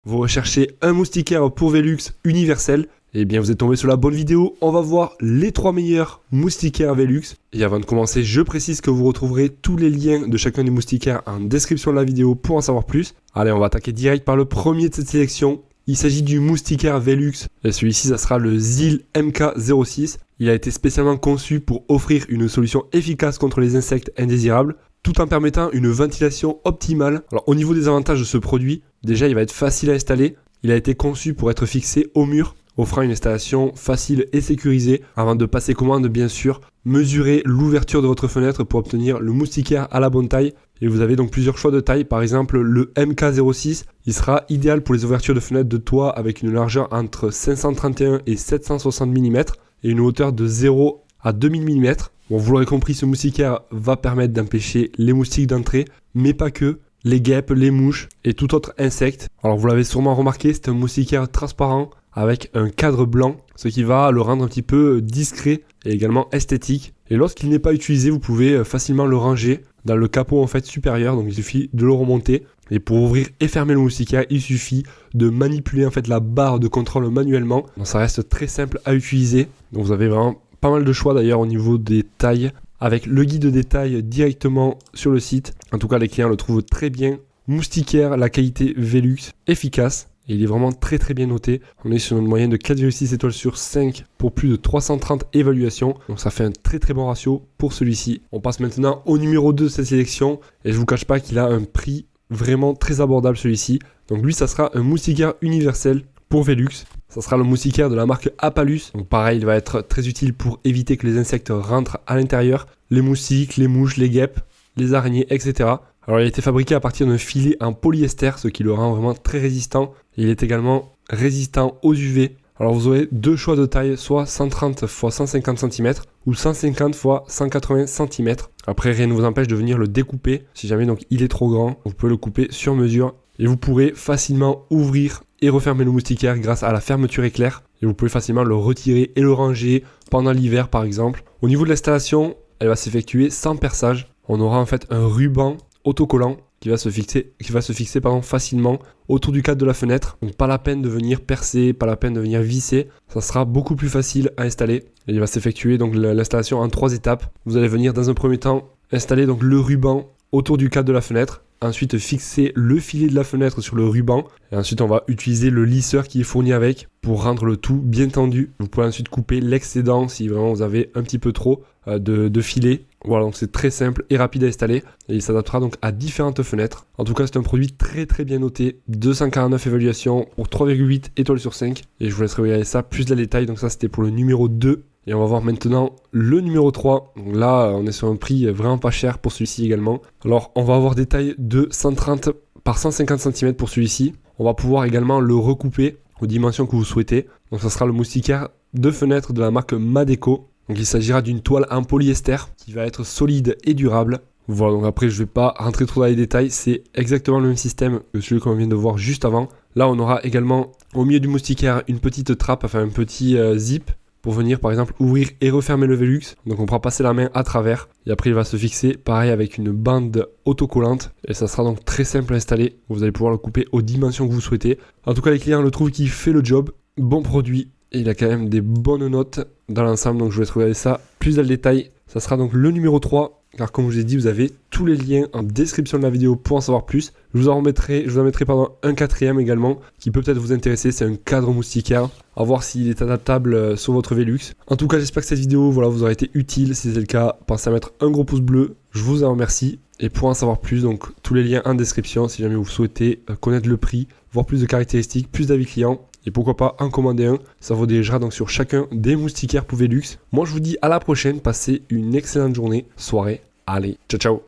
Vous recherchez un moustiquaire pour Velux universel? Eh bien vous êtes tombé sur la bonne vidéo, on va voir les 3 meilleurs moustiquaires Velux. Et avant de commencer, je précise que vous retrouverez tous les liens de chacun des moustiquaires en description de la vidéo pour en savoir plus. Allez, on va attaquer direct par le premier de cette sélection. Il s'agit du moustiquaire Velux, et celui-ci ça sera le ZIL MK06. Il a été spécialement conçu pour offrir une solution efficace contre les insectes indésirables, tout en permettant une ventilation optimale. Alors au niveau des avantages de ce produit, déjà il va être facile à installer. Il a été conçu pour être fixé au mur, offrant une installation facile et sécurisée. Avant de passer commande, bien sûr, mesurez l'ouverture de votre fenêtre pour obtenir le moustiquaire à la bonne taille. Et vous avez donc plusieurs choix de taille. Par exemple, le MK06, il sera idéal pour les ouvertures de fenêtres de toit avec une largeur entre 531 et 760 mm et une hauteur de 0 à 2000 mm. Bon, vous l'aurez compris, ce moustiquaire va permettre d'empêcher les moustiques d'entrer, mais pas que, les guêpes, les mouches et tout autre insecte. Alors vous l'avez sûrement remarqué, c'est un moustiquaire transparent avec un cadre blanc, ce qui va le rendre un petit peu discret et également esthétique. Et lorsqu'il n'est pas utilisé, vous pouvez facilement le ranger dans le capot en fait supérieur, donc il suffit de le remonter. Et pour ouvrir et fermer le moustiquaire, il suffit de manipuler en fait la barre de contrôle manuellement. Donc ça reste très simple à utiliser. Donc vous avez vraiment pas mal de choix d'ailleurs au niveau des tailles, avec le guide de détail directement sur le site. En tout cas, les clients le trouvent très bien. Moustiquaire, la qualité Velux, efficace. Et il est vraiment très bien noté. On est sur une moyenne de 4,6 étoiles sur 5 pour plus de 330 évaluations. Donc ça fait un très bon ratio pour celui-ci. On passe maintenant au numéro 2 de cette sélection. Et je vous cache pas qu'il a un prix vraiment très abordable celui-ci. Donc lui, ça sera un moustiquaire universel pour Velux. Ça sera le moustiquaire de la marque Apalus. Donc pareil, il va être très utile pour éviter que les insectes rentrent à l'intérieur. Les moustiques, les mouches, les guêpes, les araignées, etc. Alors il a été fabriqué à partir d'un filet en polyester, ce qui le rend vraiment très résistant. Et il est également résistant aux UV. Alors vous aurez deux choix de taille, soit 130 x 150 cm ou 150 x 180 cm. Après, rien ne vous empêche de venir le découper. Si jamais donc il est trop grand, vous pouvez le couper sur mesure. Et vous pourrez facilement ouvrir et refermer le moustiquaire grâce à la fermeture éclair. Et vous pouvez facilement le retirer et le ranger pendant l'hiver par exemple. Au niveau de l'installation, elle va s'effectuer sans perçage. On aura en fait un ruban autocollant qui va se fixer facilement autour du cadre de la fenêtre. Donc pas la peine de venir percer, pas la peine de venir visser. Ça sera beaucoup plus facile à installer. Et il va s'effectuer donc l'installation en 3 étapes. Vous allez venir dans un premier temps installer donc le ruban autour du cadre de la fenêtre. Ensuite fixer le filet de la fenêtre sur le ruban. Et ensuite on va utiliser le lisseur qui est fourni avec pour rendre le tout bien tendu. Vous pouvez ensuite couper l'excédent si vraiment vous avez un petit peu trop de filet. Voilà, donc c'est très simple et rapide à installer. Et il s'adaptera donc à différentes fenêtres. En tout cas c'est un produit très bien noté. 249 évaluations pour 3,8 étoiles sur 5. Et je vous laisserai regarder ça plus de détail. Donc ça c'était pour le numéro 2. Et on va voir maintenant le numéro 3. Donc là, on est sur un prix vraiment pas cher pour celui-ci également. Alors, on va avoir des tailles de 130 par 150 cm pour celui-ci. On va pouvoir également le recouper aux dimensions que vous souhaitez. Donc ça sera le moustiquaire de fenêtre de la marque Madeco. Donc il s'agira d'une toile en polyester qui va être solide et durable. Voilà, donc après je ne vais pas rentrer trop dans les détails. C'est exactement le même système que celui qu'on vient de voir juste avant. Là, on aura également au milieu du moustiquaire une petite trappe, enfin un petit zip, pour venir par exemple ouvrir et refermer le Velux. Donc on pourra passer la main à travers et après il va se fixer pareil avec une bande autocollante et ça sera donc très simple à installer. Vous allez pouvoir le couper aux dimensions que vous souhaitez. En tout cas les clients le trouvent qu'il fait le job, bon produit et il a quand même des bonnes notes dans l'ensemble. Donc je vais regarder ça plus dans le détail. Ça sera donc le numéro 3. Car comme je vous ai dit, vous avez tous les liens en description de la vidéo pour en savoir plus. Je vous en mettrai un quatrième également qui peut peut-être vous intéresser. C'est un cadre moustiquaire. À voir s'il est adaptable sur votre Velux. En tout cas, j'espère que cette vidéo vous aura été utile. Si c'est le cas, pensez à mettre un gros pouce bleu. Je vous en remercie. Et pour en savoir plus, donc tous les liens en description si jamais vous souhaitez connaître le prix, voir plus de caractéristiques, plus d'avis clients. Et pourquoi pas en commander un. Ça vous dirigera donc sur chacun des moustiquaires pour Velux. Moi je vous dis à la prochaine. Passez une excellente journée, soirée. Allez, ciao ciao.